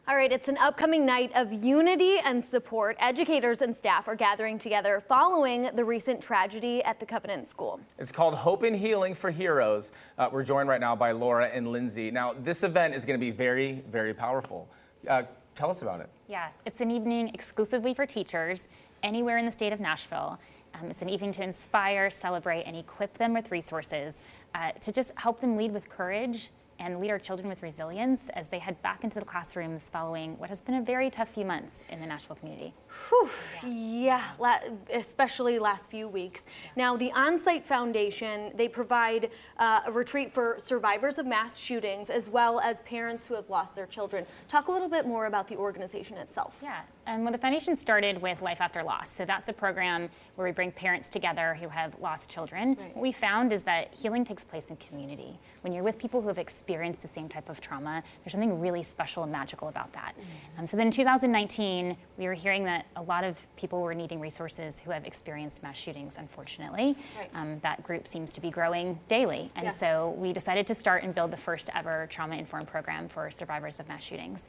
All right, it's an upcoming night of unity and support. Educators and staff are gathering together following the recent tragedy at the Covenant School. It's called Hope and Healing for Heroes. We're joined right now by Laura and Lindsay. Now, this event is going to be very, very powerful. Tell us about it. Yeah, it's an evening exclusively for teachers anywhere in the state of Nashville. It's an evening to inspire, celebrate, and equip them with resources to just help them lead with courage and lead our children with resilience as they head back into the classrooms following what has been a very tough few months in the Nashville community. Whew, yeah, especially last few weeks. Now, the On-Site Foundation, they provide a retreat for survivors of mass shootings as well as parents who have lost their children. Talk a little bit more about the organization itself. Yeah, well, the foundation started with Life After Loss. So that's a program where we bring parents together who have lost children. Right. What we found is that healing takes place in community. When you're with people who have experienced the same type of trauma, there's something really special and magical about that. So then in 2019, we were hearing that a lot of people were needing resources who have experienced mass shootings, unfortunately. Right. That group seems to be growing daily. And so we decided to start and build the first ever trauma-informed program for survivors of mass shootings.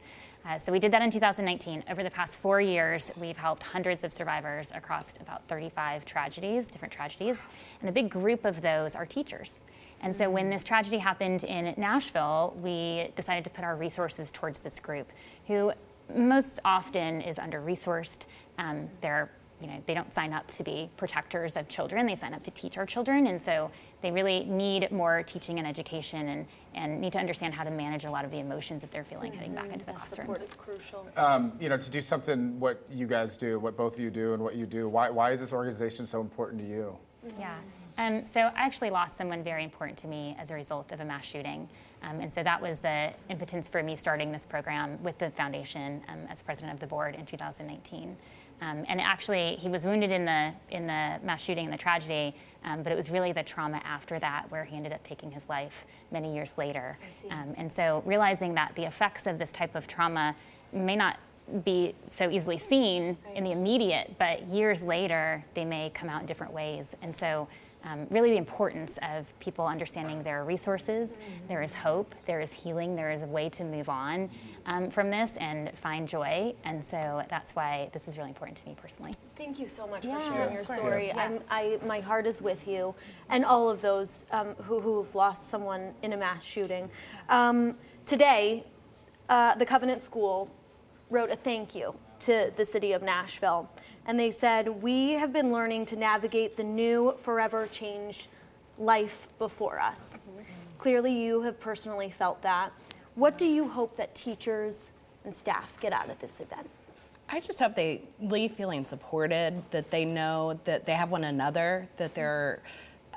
So we did that in 2019. Over the past 4 years, we've helped hundreds of survivors across about 35 tragedies, different tragedies. And a big group of those are teachers. And so when this tragedy happened in Nashville, we decided to put our resources towards this group who most often is under-resourced. They don't sign up to be protectors of children. They sign up to teach our children. And so they really need more teaching and education and need to understand how to manage a lot of the emotions that they're feeling heading back into the classrooms. Support is crucial. To do something what you guys do, what both of you do and what you do, why is this organization so important to you? Yeah. So I actually lost someone very important to me as a result of a mass shooting. And so that was the impetus for me starting this program with the foundation as president of the board in 2019. And actually, he was wounded in the mass shooting and the tragedy, but it was really the trauma after that where he ended up taking his life many years later. And so realizing that the effects of this type of trauma may not be so easily seen in the immediate, but years later, they may come out in different ways. And so really the importance of people understanding their resources. There is hope, there is healing, there is a way to move on from this and find joy. And so that's why this is really important to me personally. Thank you so much for sharing your of course. story. Yeah. My heart is with you and all of those who've lost someone in a mass shooting. Today, the Covenant School wrote a thank you to the city of Nashville. And they said, "We have been learning to navigate the new, forever changed life before us." Clearly, you have personally felt that. What do you hope that teachers and staff get out of this event? I just hope they leave feeling supported, that they know that they have one another, that they're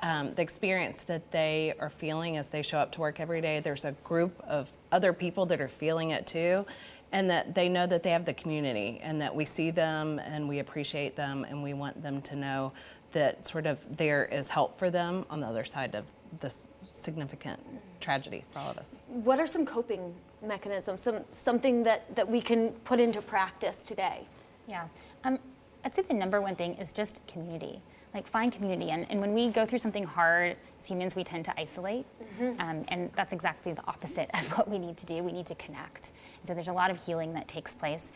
the experience that they are feeling as they show up to work every day. There's a group of other people that are feeling it too. And that they know that they have the community and that we see them and we appreciate them and we want them to know that sort of there is help for them on the other side of this significant tragedy for all of us. What are some coping mechanisms, something that we can put into practice today? Yeah, I'd say the number one thing is just community. Like find community, and when we go through something hard, as humans, we tend to isolate, and that's exactly the opposite of what we need to do. We need to connect. And so there's a lot of healing that takes place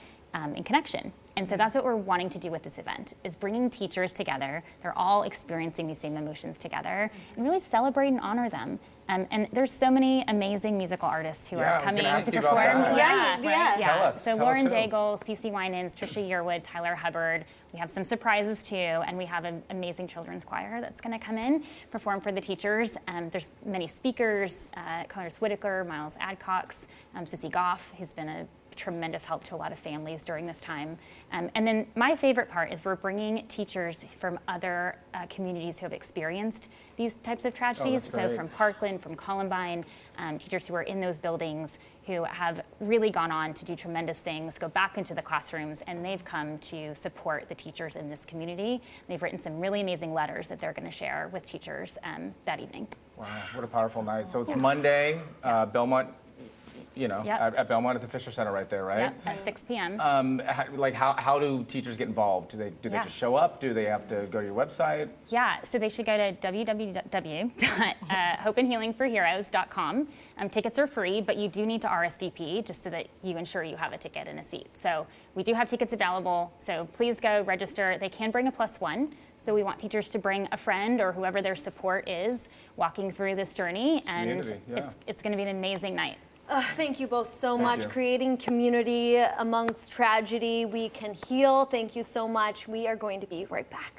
in connection. And so that's what we're wanting to do with this event, is bringing teachers together. They're all experiencing these same emotions together, and really celebrate and honor them. And there's so many amazing musical artists who are coming to perform. Tell us. So Lauren Daigle, CeCe Winans, Trisha Yearwood, Tyler Hubbard. We have some surprises too, and we have an amazing children's choir that's going to come in, perform for the teachers. There's many speakers, Connors Whitaker, Miles Adcox, Sissy Goff, who's been a tremendous help to a lot of families during this time. And then my favorite part is we're bringing teachers from other communities who have experienced these types of tragedies. So from Parkland, from Columbine, teachers who are in those buildings who have really gone on to do tremendous things, go back into the classrooms, and they've come to support the teachers in this community. They've written some really amazing letters that they're going to share with teachers that evening. Wow, what a powerful night. So it's Monday, Belmont Yep. At Belmont at the Fisher Center right there, right? Yep, at 6 p.m. How do teachers get involved? Do they Yeah. just show up? Do they have to go to your website? Yeah, so they should go to www.hopeandhealingforheroes.com. Tickets are free, but you do need to RSVP just so that you ensure you have a ticket and a seat. So we do have tickets available, so please go register. They can bring a +1. So we want teachers to bring a friend or whoever their support is walking through this journey, and community, yeah. it's going to be an amazing night. Thank you both so Thank much. you. Creating community amongst tragedy. We can heal. Thank you so much. We are going to be right back.